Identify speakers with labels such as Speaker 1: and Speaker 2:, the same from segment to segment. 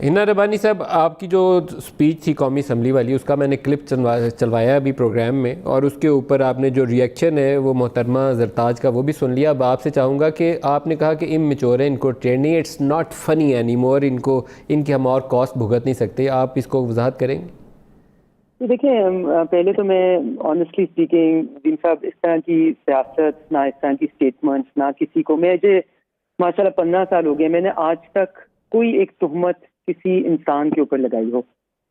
Speaker 1: हिना रब्बानी साहब, आपकी जो स्पीच थी कौमी असम्बली वाली, उसका मैंने क्लिप चलवाया अभी प्रोग्राम में, और उसके ऊपर आपने जो रिएक्शन है वो मोहतरमा जरताज का वो भी सुन लिया। अब आपसे चाहूँगा कि आपने कहा कि इमैच्योर है, इनको ट्रेन नहीं, it's not funny any more, इनके हम और कॉस्ट भुगत नहीं सकते। आप इसको वजाहत करेंगे?
Speaker 2: तो देखिए, पहले तो मैं ऑनेस्टली स्पीकिंग दिन साहब, इस तरह की सियासत ना, इस तरह की स्टेटमेंट्स ना किसी को, मुझे माशाल्लाह 15 साल हो गए, मैंने आज तक कोई एक तुहमत किसी इंसान के ऊपर लगाई हो।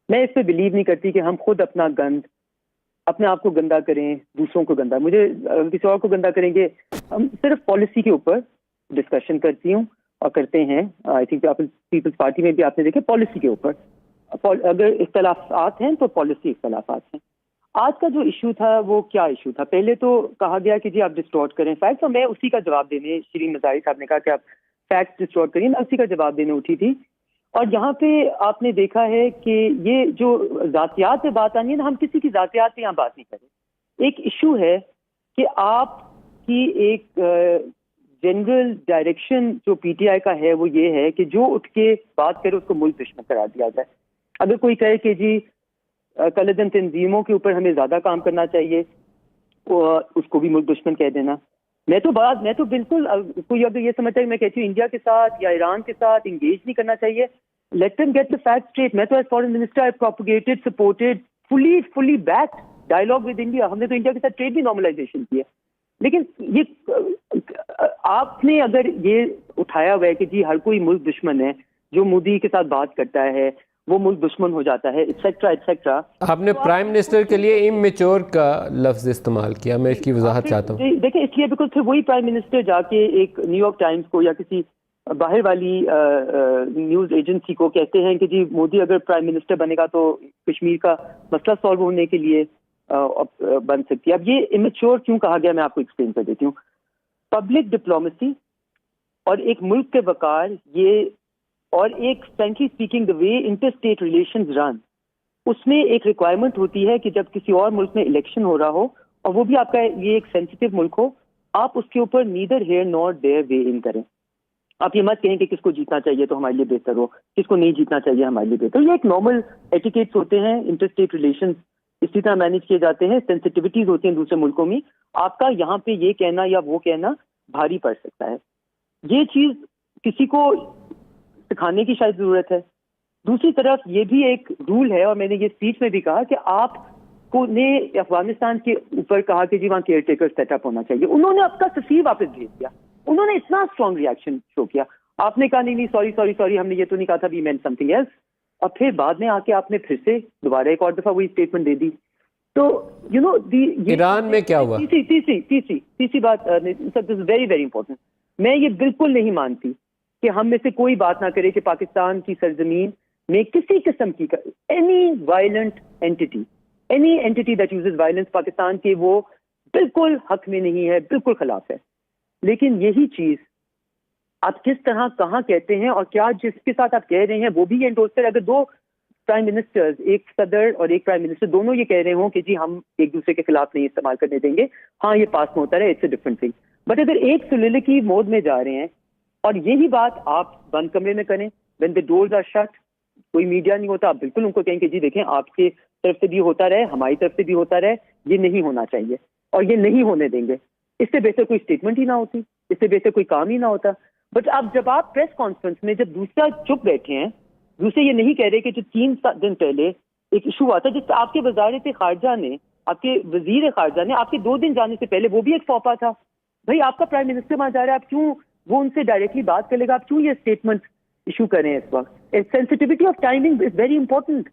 Speaker 2: मैं इस पे बिलीव नहीं करती कि हम खुद अपने आप को गंदा करें, दूसरों को गंदा, मुझे किसी और को गंदा करेंगे। हम सिर्फ पॉलिसी के ऊपर डिस्कशन करती हूँ और करते हैं। आई थिंक पीपल्स पार्टी में भी आपने देखे पॉलिसी के ऊपर अगर इख्तलाफात हैं तो पॉलिसी इख्तलाफात हैं। आज का जो इशू था वो क्या इशू था? पहले तो कहा गया कि जी आप डिस्टॉर्ट करें फैक्ट्स, और मैं उसी का जवाब देने, शिरीन मज़ारी साहब ने कहा कि आप फैक्ट्स डिस्टॉर्ट करिए, मैं उसी का जवाब देने उठी थी। और यहाँ पे आपने देखा है कि ये जो जातियात पे बात आनी है ना, हम किसी की जातियात पे यहाँ बात नहीं करें। एक इशू है कि आपकी एक जनरल डायरेक्शन जो पीटीआई का है वो ये है कि जो उठ के बात करे उसको मुल्क दुश्मन करार दिया जाए। अगर कोई कहे कि जी कलदन तंजीमों के ऊपर हमें ज्यादा काम करना चाहिए, उसको भी मुल्क दुश्मन कह देना। मैं तो बिल्कुल, कोई अगर ये समझता है मैं कहती हूँ इंडिया के साथ या ईरान के साथ इंगेज नहीं करना चाहिए, let them get the fact straight. मैं तो as foreign minister I propagated, supported, fully backed dialogue with India. हमने तो इंडिया के साथ ट्रेड भी नॉर्मलाइजेशन की है। लेकिन ये आपने अगर ये उठाया हुआ है कि जी हर कोई मुल्क दुश्मन है, जो मोदी के साथ बात करता है वो मुल्क दुश्मन हो जाता है, एटसेट्रा एटसेट्रा।
Speaker 1: आपने प्राइम मिनिस्टर के लिए इमैच्योर का लफ्ज इस्तेमाल किया, मैं इसकी वजाहत चाहता हूँ।
Speaker 2: देखिए, इसलिए बिकॉज फिर वही प्राइम मिनिस्टर जाके एक न्यूयॉर्क टाइम्स को या किसी बाहर वाली न्यूज एजेंसी को कहते हैं कि जी मोदी अगर प्राइम मिनिस्टर बनेगा तो कश्मीर का मसला सॉल्व होने के लिए बन सकती है। अब ये इमैच्योर क्यों कहा गया मैं आपको एक्सप्लेन कर देती हूँ। पब्लिक डिप्लोमेसी और एक मुल्क के वकार, ये और एक frankly speaking the way inter state relations run, उसमें एक रिक्वायरमेंट होती है कि जब किसी और मुल्क में इलेक्शन हो रहा हो और वो भी आपका ये एक सेंसिटिव मुल्क हो, आप उसके ऊपर neither here nor there weigh in करें। आप ये मत कहें कि किसको जीतना चाहिए तो हमारे लिए बेहतर हो, किसको नहीं जीतना चाहिए हमारे लिए बेहतर। ये एक नॉर्मल एटिकेट्स होते हैं, इंटर स्टेट रिलेशंस इसी तरह मैनेज किए जाते हैं। सेंसिटिविटीज होती हैं दूसरे मुल्कों में, आपका यहाँ पे ये कहना या वो कहना भारी पड़ सकता है। ये चीज किसी को सिखाने की शायद जरूरत है। दूसरी तरफ ये भी एक रूल है, और मैंने ये स्पीच में भी कहा कि आपको ने अफगानिस्तान के ऊपर कहा कि जी वहाँ केयर टेकर सेटअप होना चाहिए, उन्होंने आपका सफीर वापस भेज दिया, उन्होंने इतना स्ट्रॉन्ग रिएक्शन शो किया। आपने कहा नहीं सॉरी हमने ये तो नहीं कहा था, वी मेंट समथिंग एल्स, और फिर बाद में आके आपने फिर से दोबारा एक और दफा वही स्टेटमेंट दे दी। तो यू नो
Speaker 1: ईरान में क्या हुआ?
Speaker 2: तीसरी बात वेरी वेरी इंपॉर्टेंट। मैं ये बिल्कुल नहीं मानती कि हम में से कोई बात ना करे कि पाकिस्तान की सरजमीन में किसी किस्म की any violent entity, any entity that uses violence Pakistan के, वो बिल्कुल हक में नहीं है, बिल्कुल खिलाफ है। लेकिन यही चीज आप किस तरह कहाँ कहते हैं और क्या जिसके साथ आप कह रहे हैं वो भी एंडोर्स कर। अगर दो प्राइम मिनिस्टर्स, एक सदर और एक प्राइम मिनिस्टर, दोनों ये कह रहे हो कि जी हम एक दूसरे के खिलाफ नहीं इस्तेमाल करने देंगे, हाँ ये पास में होता रहे, it's a different thing. But अगर एक सोलिलिकी मोड में जा रहे हैं और यही बात आप बंद कमरे में करें, when the doors are shut, कोई मीडिया नहीं होता, आप बिल्कुल उनको कहेंगे जी देखें आपके तरफ से भी होता रहे, हमारी तरफ से भी होता रहे, ये नहीं होना चाहिए और ये नहीं होने देंगे। इससे बेहतर कोई स्टेटमेंट ही ना होती, इससे बेहतर कोई काम ही ना होता। बट अब जब आप प्रेस कॉन्फ्रेंस में जब दूसरा चुप बैठे हैं, दूसरे ये नहीं कह रहे कि जो 3 दिन पहले एक इशू हुआ था जिससे आपके वजारत खारजा ने, आपके वजीर खारजा ने, आपके 2 दिन जाने से पहले वो भी एक फौपा था। भाई आपका प्राइम मिनिस्टर वहां जा रहा है, आप क्यों वो उनसे डायरेक्टली बात कर लेगा, आप क्यों ये स्टेटमेंट इशू करें इस वक्त? Sensitivity of timing is very important.